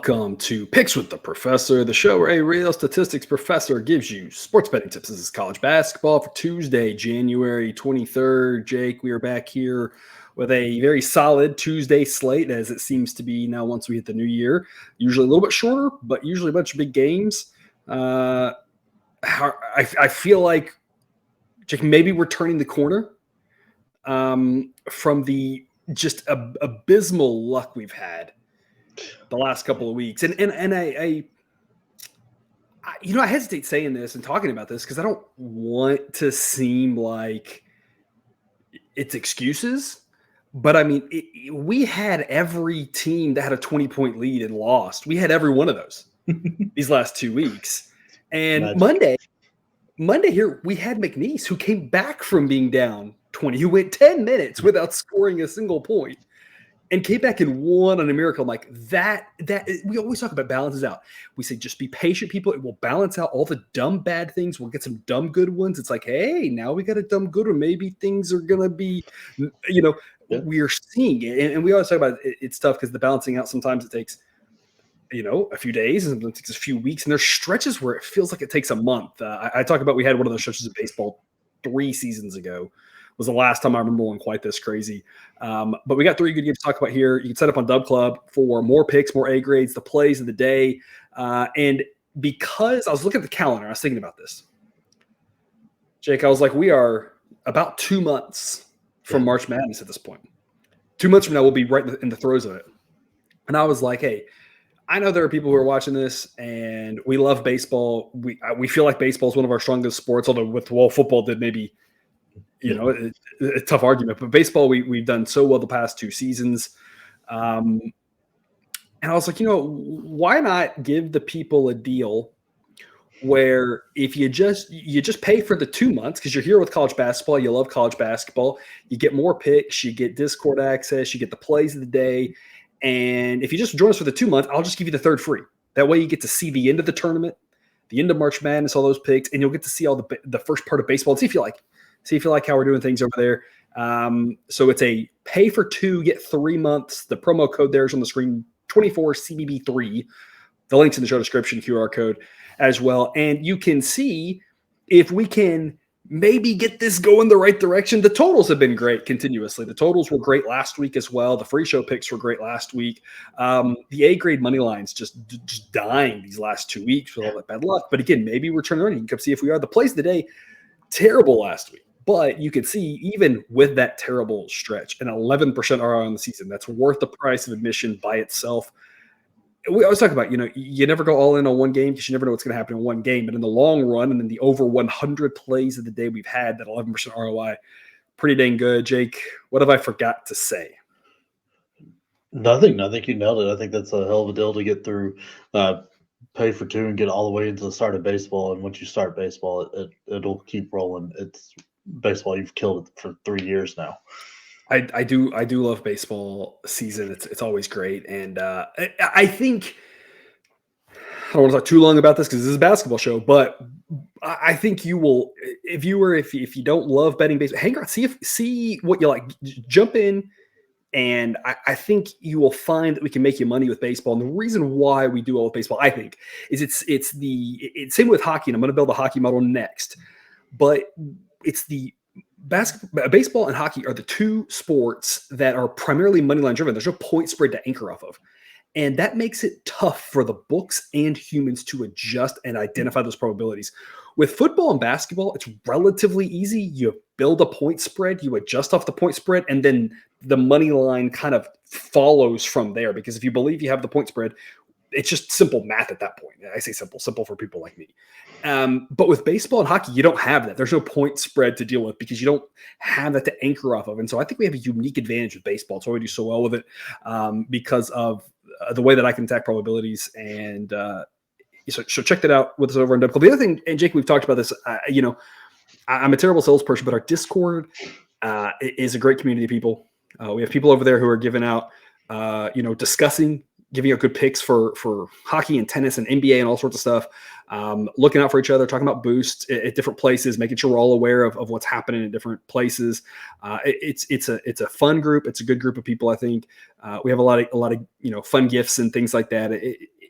Welcome to Picks with the Professor, the show where a real statistics professor gives you sports betting tips. This is college basketball for Tuesday, January 23rd. Jake, we are back here with a very solid Tuesday slate, as it seems to be now once we hit the new year. Usually a little bit shorter, but usually a bunch of big games. I feel like, Jake, maybe we're turning the corner from the just abysmal luck we've had the last couple of weeks. And I hesitate saying this and talking about this because I don't want to seem like it's excuses. But I mean, we had every team that had a 20-point lead and lost. We had every one of those these last 2 weeks. And Monday here, we had McNeese, who came back from being down 20, who went 10 minutes without scoring a single point. And came back and won on a miracle. I'm like, that we always talk about balances out. We say, just be patient, people. It will balance out all the dumb bad things. We'll get some dumb good ones. It's like, hey, now we got a dumb good one. Maybe things are going to be, we are seeing it. And we always talk about it's tough because the balancing out, sometimes it takes, a few days and it takes a few weeks. And there's stretches where it feels like it takes a month. I talk about we had one of those stretches of baseball 3 seasons ago. Was the last time I remember one quite this crazy. But we got 3 good games to talk about here. You can set up on Dub Club for more picks, more A grades, the plays of the day. And because I was looking at the calendar, I was thinking about this. Jake, I was like, we are about 2 months from March Madness at this point. 2 months from now, we'll be right in the throes of it. And I was like, hey, I know there are people who are watching this and we love baseball. We feel like baseball is one of our strongest sports, although football did maybe – a tough argument, but baseball, we've done so well the past 2 seasons. And I was like, why not give the people a deal where if you just pay for the 2 months, because you're here with college basketball, you love college basketball, you get more picks, you get Discord access, you get the plays of the day. And if you just join us for the 2 months, I'll just give you the third free. That way you get to see the end of the tournament, the end of March Madness, all those picks, and you'll get to see all the first part of baseball and see if you like how we're doing things over there. So it's a pay for 2, get 3 months. The promo code there is on the screen, 24 CBB3. The link's in the show description, QR code as well. And you can see if we can maybe get this going the right direction. The totals have been great continuously. The totals were great last week as well. The free show picks were great last week. The A-grade money line's just dying these last 2 weeks with all that bad luck. But again, maybe we're turning around. You can come see if we are. The plays of the day, terrible last week. But you can see, even with that terrible stretch, an 11% ROI on the season, that's worth the price of admission by itself. We always talk about, you never go all in on one game because you never know what's going to happen in one game. But in the long run, and in the over 100 plays of the day we've had, that 11% ROI, pretty dang good. Jake, what have I forgot to say? Nothing. I think you nailed it. I think that's a hell of a deal to get through. Pay for 2 and get all the way into the start of baseball. And once you start baseball, it'll keep rolling. It's baseball. You've killed it for 3 years now. I do love baseball season. It's always great. And I think I don't want to talk too long about this because this is a basketball show, but I think you will, if you don't love betting baseball, hang on, see what you like, jump in. And I think you will find that we can make you money with baseball. And the reason why we do all with baseball, I think, is it's same with hockey. And I'm going to build a hockey model next, but it's the baseball and hockey are the 2 sports that are primarily money line driven. There's no point spread to anchor off of. And that makes it tough for the books and humans to adjust and identify those probabilities. With football and basketball, it's relatively easy. You build a point spread, you adjust off the point spread, and then the money line kind of follows from there. Because if you believe you have the point spread, it's just simple math at that point. I say simple for people like me. But with baseball and hockey, you don't have that. There's no point spread to deal with because you don't have that to anchor off of. And so I think we have a unique advantage with baseball. It's why we do so well with it because of the way that I can attack probabilities. And so check that out with us over on Dub Club. The other thing, and Jake, we've talked about this, I'm a terrible salesperson, but our Discord is a great community of people. We have people over there who are giving out, discussing giving out good picks for hockey and tennis and NBA and all sorts of stuff. Looking out for each other, talking about boosts at different places, making sure we're all aware of what's happening in different places. It's a fun group. It's a good group of people. I think we have a lot of fun gifts and things like that.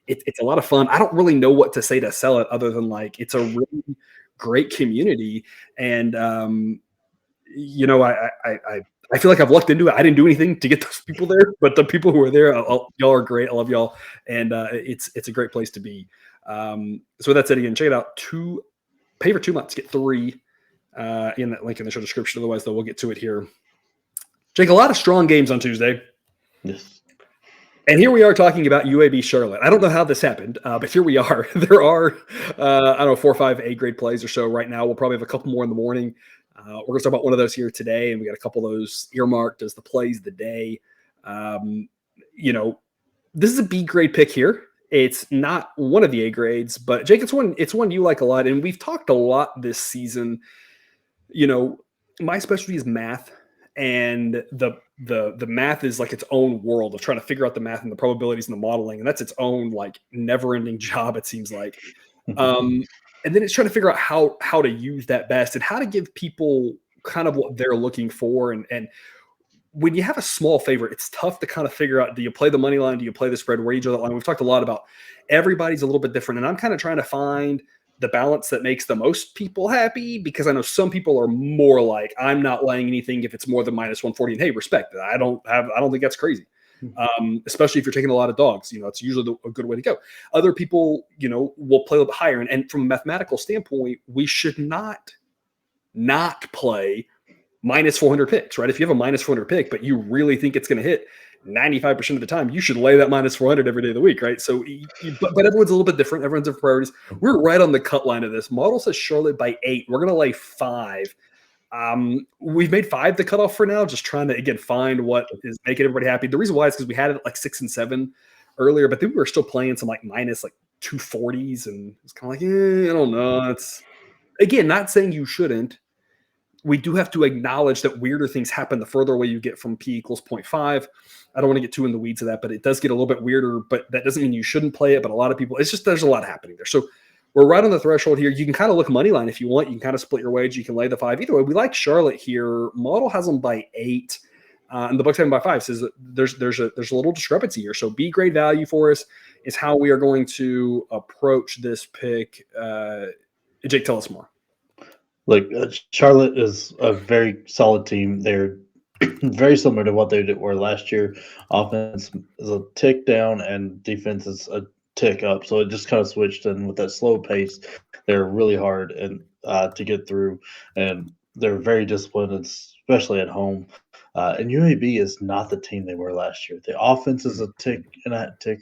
It's a lot of fun. I don't really know what to say to sell it other than like it's a really great community, and I feel like I've lucked into it. I didn't do anything to get those people there, but the people who are there, y'all are great. I love y'all, and it's a great place to be. So with that said, again, check it out. Pay for 2 months, get 3 in that link in the show description. Otherwise, though, we'll get to it here. Jake, a lot of strong games on Tuesday. Yes. And here we are talking about UAB Charlotte. I don't know how this happened, but here we are. There are, 4 or 5 A-grade plays or so right now. We'll probably have a couple more in the morning. We're going to talk about one of those here today, and we got a couple of those earmarked as the plays of the day. This is a B-grade pick here. It's not one of the A grades, but Jake, it's one you like a lot, and we've talked a lot this season. My specialty is math, and the math is like its own world of trying to figure out the math and the probabilities and the modeling, and that's its own like never-ending job, it seems like. And then it's trying to figure out how to use that best and how to give people kind of what they're looking for. And when you have a small favorite, it's tough to kind of figure out, do you play the money line? Do you play the spread? Where do you draw that line? We've talked a lot about everybody's a little bit different. And I'm kind of trying to find the balance that makes the most people happy, because I know some people are more like, I'm not laying anything if it's more than minus 140. And hey, respect that. I don't think that's crazy. Especially if you're taking a lot of dogs, it's usually a good way to go. Other people, will play a little bit higher. And from a mathematical standpoint, we should not play minus 400 picks, right? If you have a minus 400 pick, but you really think it's going to hit 95% of the time, you should lay that minus 400 every day of the week, right? So, but everyone's a little bit different. Everyone's different priorities. We're right on the cut line of this. Model says Charlotte by 8. We're going to lay 5. We've made 5 the cutoff for now, just trying to, again, find what is making everybody happy. The reason why is because we had it at like 6 and 7 earlier, but then we were still playing some like minus like 240s, and it's kind of like, I don't know. It's, again, not saying you shouldn't. We do have to acknowledge that weirder things happen the further away you get from P equals 0.5. I don't want to get too in the weeds of that, but it does get a little bit weirder, but that doesn't mean you shouldn't play it. But a lot of people, it's just, there's a lot happening there. So we're right on the threshold here. You can kind of look money line if you want. You can kind of split your wage. You can lay the 5. Either way, we like Charlotte here. Model has them by 8, and the Bucks have them by 5. Says that there's a little discrepancy here. So B grade value for us is how we are going to approach this pick. Jake, tell us more. Like Charlotte is a very solid team. They're very similar to what they were last year. Offense is a tick down, and defense is a tick up. So it just kind of switched, and with that slow pace, they're really hard and to get through, and they're very disciplined, especially at home. And UAB is not the team they were last year. The offense is a tick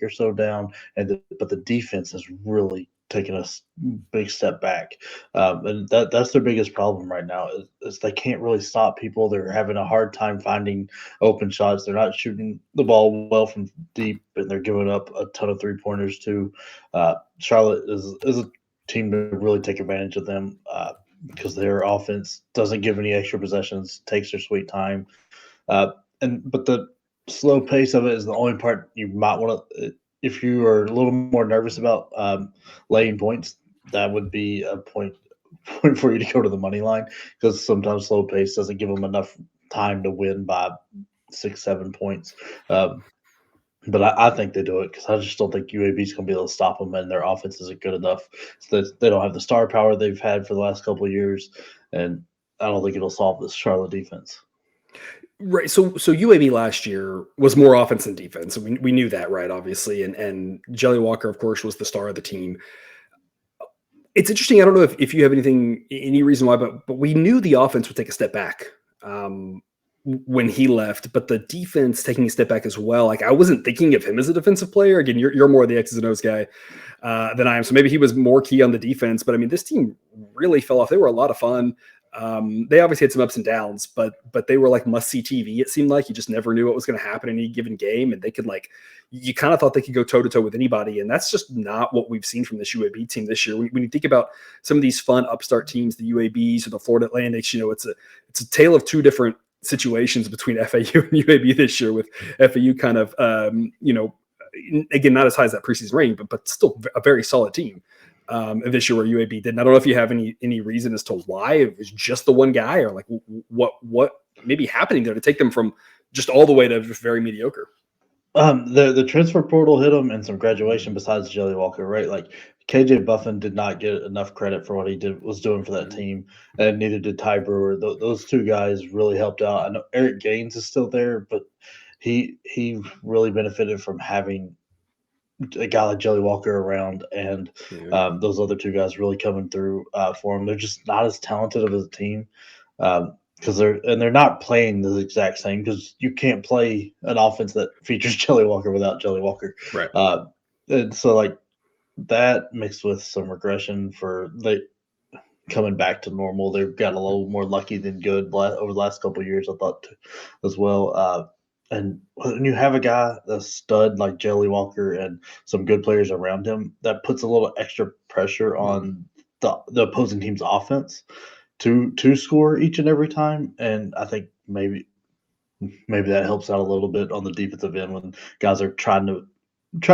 or so down, but the defense has really taken a big step back, and that's their biggest problem right now. Is they can't really stop people. They're having a hard time finding open shots. They're not shooting the ball well from deep, and they're giving up a ton of 3-pointers too. Charlotte is a team to really take advantage of them because their offense doesn't give any extra possessions, takes their sweet time, but the slow pace of it is the only part you might want to. If you are a little more nervous about laying points, that would be a point for you to go to the money line, because sometimes slow pace doesn't give them enough time to win by 6-7 points. But I think they do it because I just don't think UAB is going to be able to stop them, and their offense isn't good enough. So they don't have the star power they've had for the last couple of years, and I don't think it'll solve this Charlotte defense. Right. So UAB last year was more offense than defense. We knew that, right? Obviously. And Jelly Walker, of course, was the star of the team. It's interesting. I don't know if you have any reason why, but we knew the offense would take a step back when he left, but the defense taking a step back as well. Like, I wasn't thinking of him as a defensive player. Again, you're more of the X's and O's guy than I am. So maybe he was more key on the defense, but I mean, this team really fell off. They were a lot of fun. They obviously had some ups and downs, but they were like must-see TV. It seemed like you just never knew what was going to happen in any given game, and they could you kind of thought they could go toe-to-toe with anybody, and that's just not what we've seen from this UAB team this year. When you think about some of these fun upstart teams, the UABs or the Florida Atlantics, it's a tale of two different situations between FAU and UAB this year, with FAU kind of again, not as high as that preseason ranking, but still a very solid team. This year where UAB didn't. I don't know if you have any reason as to why it was just the one guy, or like what may be happening there to take them from just all the way to just very mediocre. The transfer portal hit him and some graduation besides Jelly Walker, right? Like KJ Buffin did not get enough credit for what he was doing for that team, and neither did Ty Brewer. Those two guys really helped out. I know Eric Gaines is still there, but he really benefited from having a guy like Jelly Walker around, and those other two guys really coming through for him. They're just not as talented of a team. Because they're not playing the exact same, because you can't play an offense that features Jelly Walker without Jelly Walker. Right. And so like that mixed with some regression for they coming back to normal. They've got a little more lucky than good over the last couple of years, I thought, as well. And when you have a guy, a stud like Jelly Walker, and some good players around him, that puts a little extra pressure on the opposing team's offense to score each and every time. And I think maybe that helps out a little bit on the defensive end when guys are trying to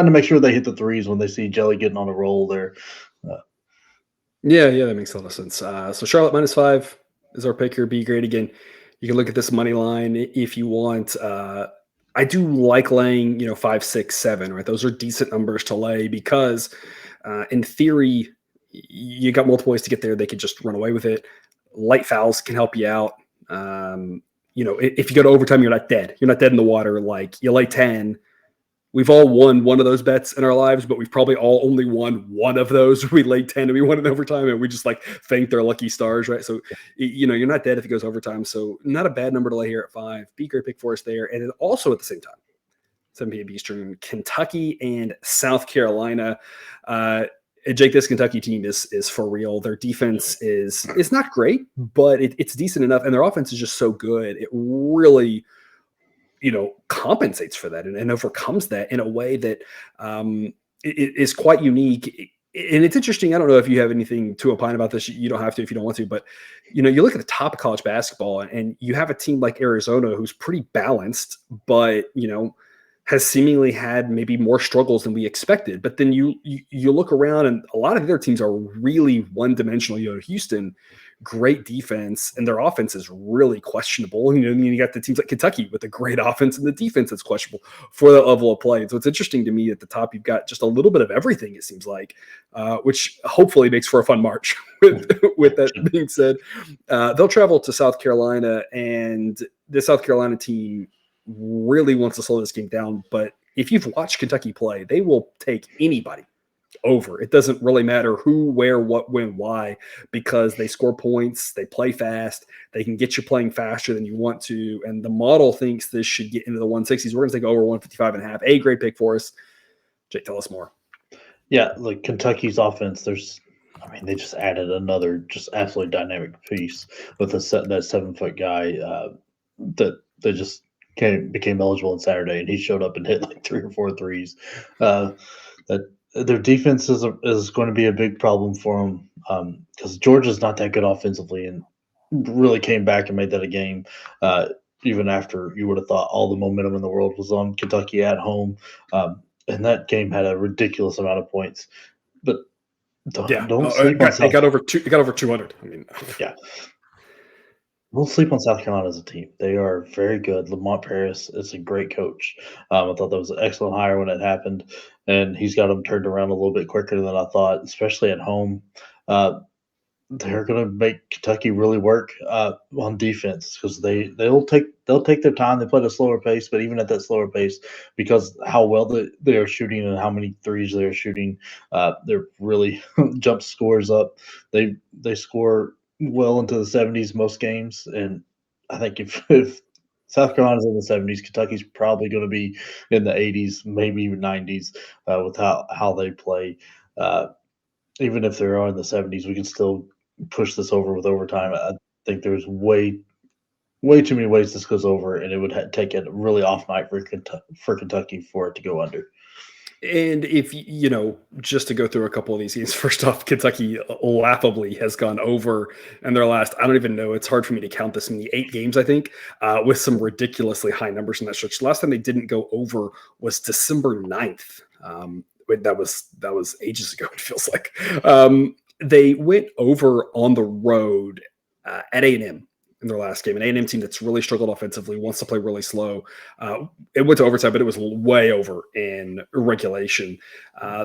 make sure they hit the threes when they see Jelly getting on a roll there. Yeah, that makes a lot of sense. So Charlotte -5 is our pick here. Be great again. You can look at this money line if you want. I do like laying, 5, 6, 7. Right, those are decent numbers to lay because, in theory, you got multiple ways to get there. They could just run away with it. Light fouls can help you out. If you go to overtime, you're not dead. You're not dead in the water. Like you lay 10. We've all won one of those bets in our lives, but we've probably all only won one of those. We laid 10 and we won in overtime, and we just like thanked our lucky stars, right? So, you're not dead if it goes overtime. So not a bad number to lay here at 5. Be great pick for us there. And then also at the same time, 7 p.m. Eastern, Kentucky and South Carolina. Jake, this Kentucky team is for real. Their defense is not great, but it's decent enough, and their offense is just so good. It really, compensates for that and overcomes that in a way that it is quite unique. And it's interesting. I don't know if you have anything to opine about this. You don't have to if you don't want to, but you look at the top of college basketball, and you have a team like Arizona who's pretty balanced, but has seemingly had maybe more struggles than we expected. But then you look around, and a lot of their teams are really one-dimensional. Houston, great defense, and their offense is really questionable. You got the teams like Kentucky with a great offense, and the defense that's questionable for that level of play. So it's interesting to me at the top, you've got just a little bit of everything, it seems like, which hopefully makes for a fun March. With that being said, they'll travel to South Carolina, and the South Carolina team really wants to slow this game down. But if you've watched Kentucky play, they will take anybody over. It doesn't really matter who, where, what, when, why, because they score points, they play fast, they can get you playing faster than you want to. And the model thinks this should get into the 160s. We're going to take over 155.5. A great pick for us. Jake, tell us more. Yeah, like Kentucky's offense, they just added another just absolutely dynamic piece with that 7-foot guy that they just became eligible on Saturday, and he showed up and hit like 3 or 4 threes. That their defense is going to be a big problem for them because Georgia's not that good offensively, and really came back and made that a game. Even after you would have thought all the momentum in the world was on Kentucky at home, and that game had a ridiculous amount of points. But don't sleep on it got over 200. Yeah. Don't sleep on South Carolina as a team. They are very good. Lamont Paris is a great coach. I thought that was an excellent hire when it happened, and he's got them turned around a little bit quicker than I thought, especially at home. They're going to make Kentucky really work on defense because they'll take their time. They play at a slower pace, but even at that slower pace, because how well they are shooting and how many threes they are shooting, they're really jump scores up. They score well into the 70s most games, and I think if South Carolina's in the 70s, Kentucky's probably going to be in the 80s, maybe even 90s with how they play. Even if they are in the 70s, we can still push this over with overtime. I think there's way too many ways this goes over, and it would take a really off night for Kentucky for it to go under. And if just to go through a couple of these games, first off, Kentucky laughably has gone over in their last, I don't even know, it's hard for me to count this many, 8 games, I think, with some ridiculously high numbers in that stretch. The last time they didn't go over was December 9th. That was ages ago, it feels like. They went over on the road at A&M in their last game. An A&M team that's really struggled offensively, wants to play really slow. It went to overtime, but it was way over in regulation.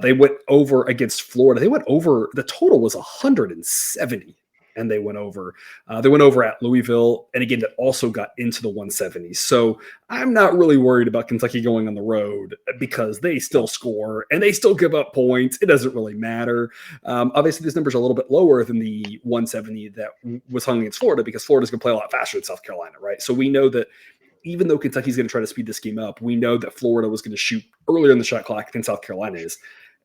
They went over against Florida. They went over, the total was 170, and they went over. They went over at Louisville, and again, that also got into the 170s. So I'm not really worried about Kentucky going on the road because they still score and they still give up points. It doesn't really matter. Obviously, this number's a little bit lower than the 170 that was hung against Florida because Florida's going to play a lot faster than South Carolina, right? So we know that even though Kentucky's going to try to speed this game up, we know that Florida was going to shoot earlier in the shot clock than South Carolina is.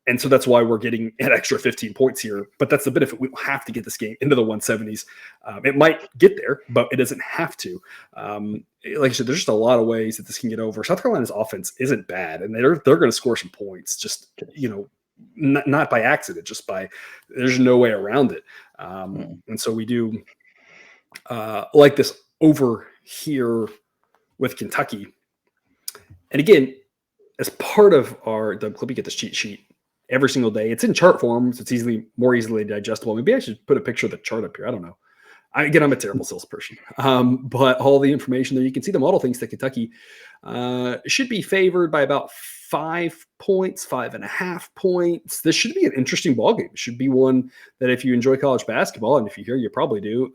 And so that's why we're getting an extra 15 points here. But that's the benefit. We don't have to get this game into the 170s. It might get there, but it doesn't have to. Like I said, there's just a lot of ways that this can get over. South Carolina's offense isn't bad, and they're going to score some points. Just not by accident, just by there's no way around it. And so we do like this over here with Kentucky. And again, as part of our Doug Clip, you get this cheat sheet every single day. It's in chart form, so it's more easily digestible. Maybe I should put a picture of the chart up here. I don't know. I'm a terrible salesperson. But all the information there, you can see the model thinks that Kentucky should be favored by about 5 points, 5.5 points. This should be an interesting ballgame. It should be one that if you enjoy college basketball, and if you hear, you probably do,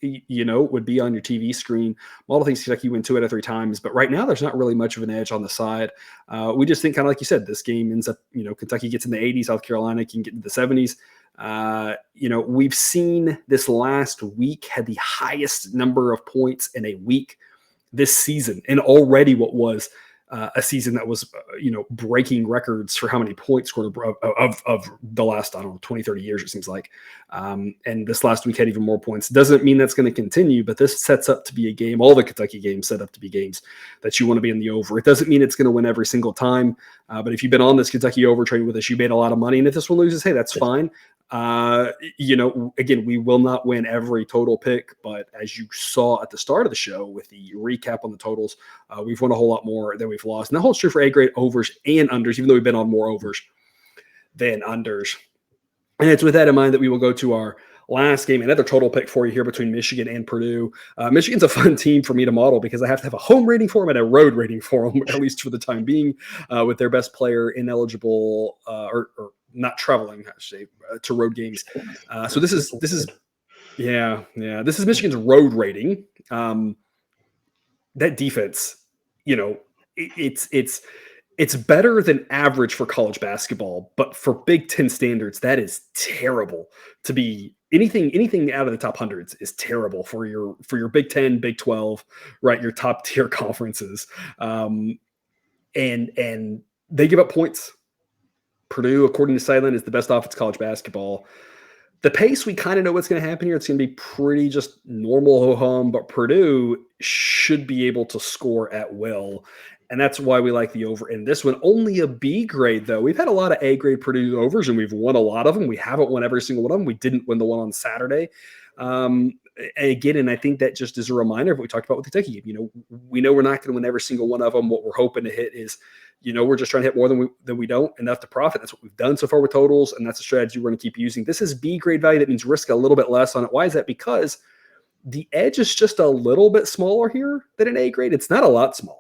would be on your TV screen. Model thinks Kentucky win 2 out of 3 times, but right now there's not really much of an edge on the side. We just think, kind of like you said, this game ends up, Kentucky gets in the 80s, South Carolina can get into the 70s. We've seen this last week had the highest number of points in a week this season, and already what was a season that was, breaking records for how many points scored of the last, 20, 30 years, it seems like. And this last week had even more points. Doesn't mean that's going to continue, but this sets up to be a game. All the Kentucky games set up to be games that you want to be in the over. It doesn't mean it's going to win every single time. But if you've been on this Kentucky over train with us, you made a lot of money. And if this one loses, hey, that's fine. Again, we will not win every total pick, but as you saw at the start of the show with the recap on the totals, we've won a whole lot more than we've lost. And that holds true for A-grade overs and unders, even though we've been on more overs than unders. And it's with that in mind that we will go to our last game, another total pick for you here between Michigan and Purdue. Michigan's a fun team for me to model because I have to have a home rating for them and a road rating for them, at least for the time being, with their best player ineligible or not traveling, actually, to road games. So this is Michigan's road rating. That defense, it's better than average for college basketball, but for Big Ten standards, that is terrible. To be anything out of the top hundreds is terrible for your Big Ten, Big 12, right? Your top tier conferences, and they give up points. Purdue, according to Sideline, is the best offense in college basketball. The pace, we kind of know what's going to happen here. It's going to be pretty just normal ho-hum, but Purdue should be able to score at will. And that's why we like the over in this one. Only a B grade, though. We've had a lot of A grade Purdue overs, and we've won a lot of them. We haven't won every single one of them. We didn't win the one on Saturday. Again, and I think that just is a reminder of what we talked about with Kentucky. We know we're not going to win every single one of them. What we're hoping to hit is, we're just trying to hit more than we don't, enough to profit. That's what we've done so far with totals, and that's a strategy we're going to keep using. This is B grade value. That means risk a little bit less on it. Why is that? Because the edge is just a little bit smaller here than an A grade. It's not a lot smaller.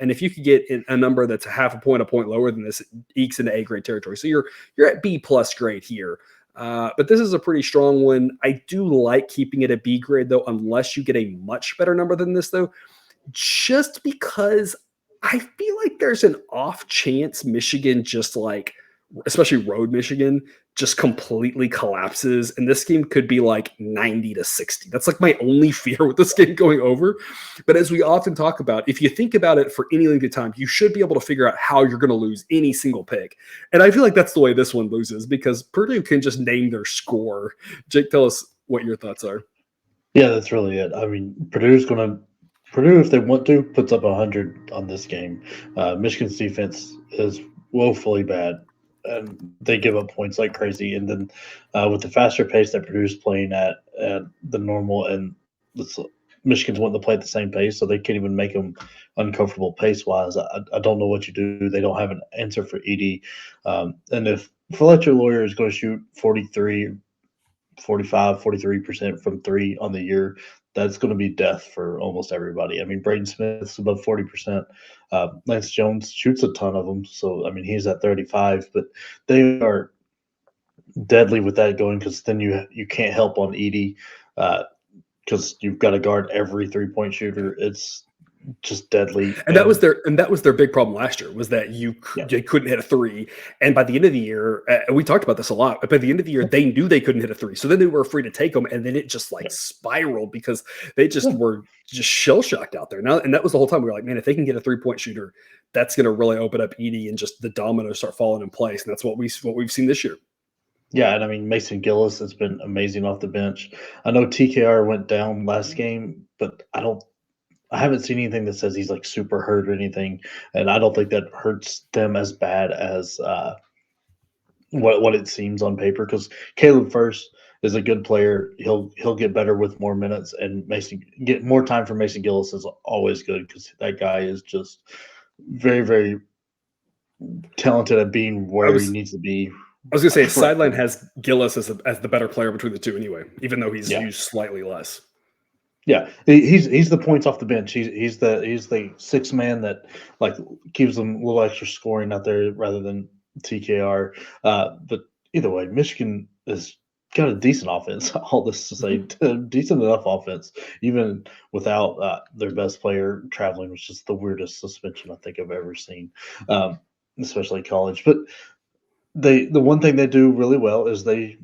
And if you could get a number that's a half a point lower than this, it ekes into A grade territory. So you're at B plus grade here. But this is a pretty strong one. I do like keeping it a B grade, though, unless you get a much better number than this, though, just because I feel like there's an off chance Michigan just like, especially road Michigan, just completely collapses. And this game could be like 90-60. That's like my only fear with this game going over. But as we often talk about, if you think about it for any length of time, you should be able to figure out how you're going to lose any single pick. And I feel like that's the way this one loses because Purdue can just name their score. Jake, tell us what your thoughts are. Yeah, that's really it. I mean, Purdue, if they want to, puts up 100 on this game. Michigan's defense is woefully bad, and they give up points like crazy. And then with the faster pace that Purdue's playing at the normal, and Michigan's wanting to play at the same pace, so they can't even make them uncomfortable pace wise. I don't know what you do. They don't have an answer for Edie. And if Fletcher Lawyer is going to shoot 43% from three on the year, that's going to be death for almost everybody. I mean, Braden Smith's above 40%. Lance Jones shoots a ton of them. So, I mean, he's at 35, but they are deadly with that going, because then you can't help on Edie because you've got to guard every 3-point shooter. It's just deadly. And that was their big problem last year, was that they couldn't hit a three. And by the end of the year, and we talked about this a lot, but by the end of the year, they knew they couldn't hit a three. So then they were free to take them, and then it just spiraled because they just were just shell shocked out there. Now, and that was the whole time we were like, man, if they can get a 3-point shooter, that's going to really open up Edie, and just the dominoes start falling in place. And that's what we've seen this year. Yeah, and I mean, Mason Gillis has been amazing off the bench. I know TKR went down last game, but I haven't seen anything that says he's like super hurt or anything, and I don't think that hurts them as bad as what it seems on paper. Because Caleb First is a good player. He'll get better with more minutes, and get more time for Mason Gillis is always good, because that guy is just very, very talented at being where he needs to be. I was going to say, Sideline has Gillis as the better player between the two anyway, even though he's used slightly less. Yeah, he's the points off the bench. He's the sixth man that gives them a little extra scoring out there rather than TKR. But either way, Michigan has got a decent offense. All this to say, decent enough offense, even without their best player traveling, which is the weirdest suspension I think I've ever seen, especially college. But the one thing they do really well is they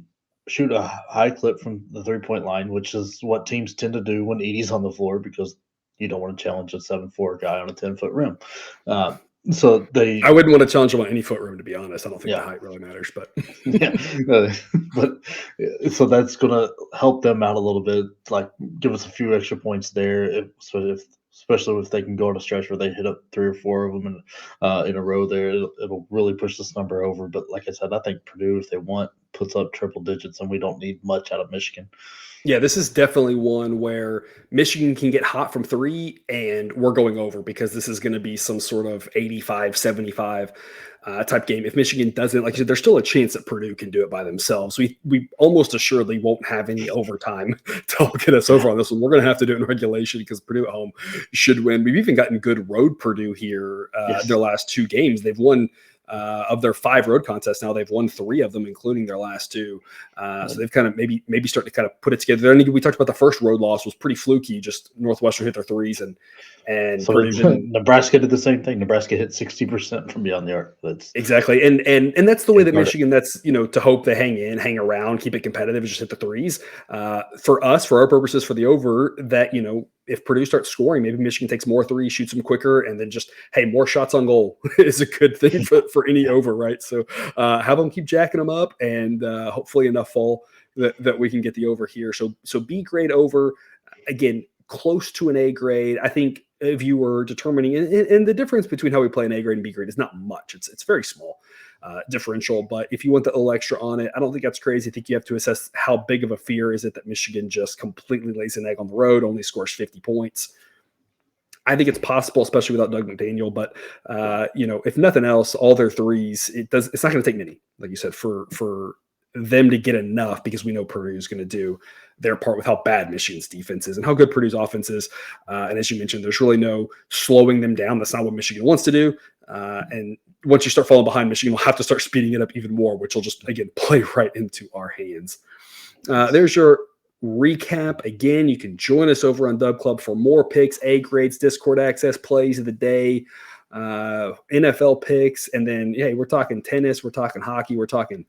shoot a high clip from the 3-point line, which is what teams tend to do when Edie's on the floor, because you don't want to challenge a 7'4" guy on a 10-foot rim. I wouldn't want to challenge him on any foot rim, to be honest. I don't think the height really matters, but so that's going to help them out a little bit, give us a few extra points there. Especially if they can go on a stretch where they hit up 3 or 4 of them in a row there, it'll really push this number over. But like I said, I think Purdue, if they want, puts up triple digits, and we don't need much out of Michigan. Yeah, this is definitely one where Michigan can get hot from three, and we're going over, because this is going to be some sort of 85-75 type game. If Michigan doesn't, like you said, there's still a chance that Purdue can do it by themselves. We almost assuredly won't have any overtime to get us over on this one. We're going to have to do it in regulation, because Purdue at home should win. We've even gotten good road Purdue here. Their last 2 games. They've won of their 5 road contests now, they've won 3 of them, including their last 2. So they've kind of maybe starting to kind of put it together. And we talked about the first road loss was pretty fluky. Just Northwestern hit their threes, and so Nebraska did the same thing. Nebraska hit 60% from beyond the arc. Exactly, and that's the way that Michigan. That's to hope they hang around, keep it competitive, and just hit the threes. For our purposes, for the over, that if Purdue starts scoring, maybe Michigan takes more threes, shoots them quicker, and then just more shots on goal is a good thing for any over, right? So have them keep jacking them up, and hopefully enough fall that we can get the over here. So B grade over, again, close to an A grade. I think if you were determining, and the difference between how we play an A grade and B grade is not much. It's very small differential, but if you want the little extra on it, I don't think that's crazy. I think you have to assess how big of a fear is it that Michigan just completely lays an egg on the road, only scores 50 points. I think it's possible, especially without Doug McDaniel. But if nothing else, all their threes, it's not going to take many, like you said, for them to get enough, because we know Purdue is going to do their part with how bad Michigan's defense is and how good Purdue's offense is. And as you mentioned, there's really no slowing them down. That's not what Michigan wants to do. And once you start falling behind, Michigan will have to start speeding it up even more, which will just, again, play right into our hands. There's your recap. Again, you can join us over on Dub Club for more picks, A grades, Discord access, plays of the day, NFL picks. And then, we're talking tennis, we're talking hockey, we're talking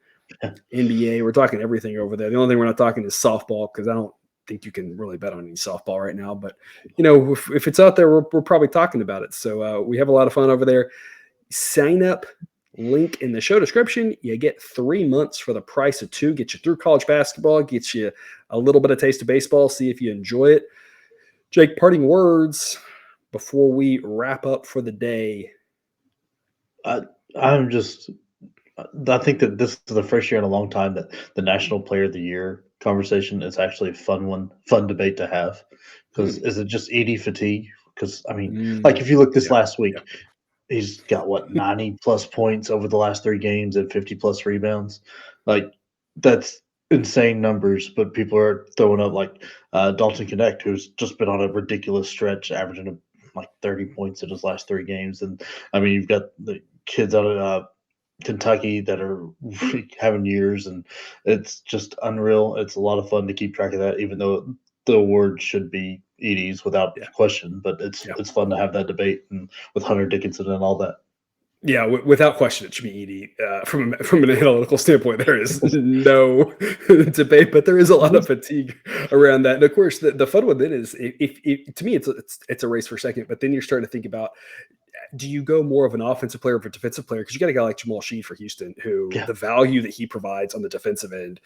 NBA, we're talking everything over there. The only thing we're not talking is softball, because I don't think you can really bet on any softball right now. But if it's out there, we're probably talking about it. So we have a lot of fun over there. Sign up, link in the show description. You get 3 months for the price of 2. Get you through college basketball, get you a little bit of taste of baseball. See if you enjoy it. Jake, parting words before we wrap up for the day. I'm just I think that this is the first year in a long time that the National Player of the Year conversation is actually a fun debate to have. Because Hmm. is it just ED fatigue? Because I mean, like Mm, if you look this yeah, last week, yeah. he's got what 90 plus points over the last 3 games and 50 plus rebounds. Like that's insane numbers. But people are throwing up like Dalton Connect, who's just been on a ridiculous stretch, averaging like 30 points in his last 3 games. And I mean, you've got the kids out of Kentucky that are having years, and it's just unreal. It's a lot of fun to keep track of that, even though the award should be Edie's without Yeah, question. But it's yeah. it's fun to have that debate and with Hunter Dickinson and all that. Yeah, without question, it should be ED. From an analytical standpoint, there is no debate, but there is a lot of fatigue around that. And of course, the fun one then is if to me it's a race for second, but then you're starting to think about, do you go more of an offensive player or a defensive player? Because you got a guy like Jamal Sheed for Houston, who Yeah, the value that he provides on the defensive end,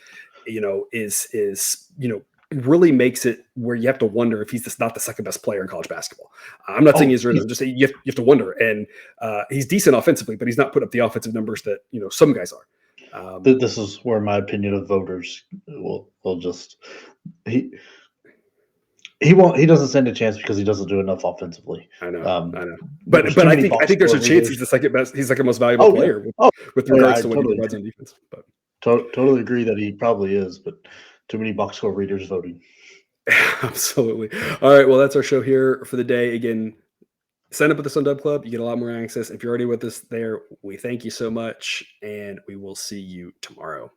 is really makes it where you have to wonder if he's just not the second best player in college basketball. I'm not saying oh, he's right. I'm just saying you have to wonder. And he's decent offensively, but he's not put up the offensive numbers that some guys are. this is where my opinion of voters will just he he doesn't stand a chance because he doesn't do enough offensively. I know, Um, I know. there's But too I many think box there's score a chance readers. he's the second best. He's like a most valuable Oh yeah, player with, oh with oh yeah, regards I to what he totally provides agree. on defense. But Totally agree that he probably is, but too many box score readers voting. absolutely. All right. Well, that's our show here for the day. Again, sign up with the Sun Dub Club. You get a lot more access. If you're already with us there, we thank you so much, and we will see you tomorrow.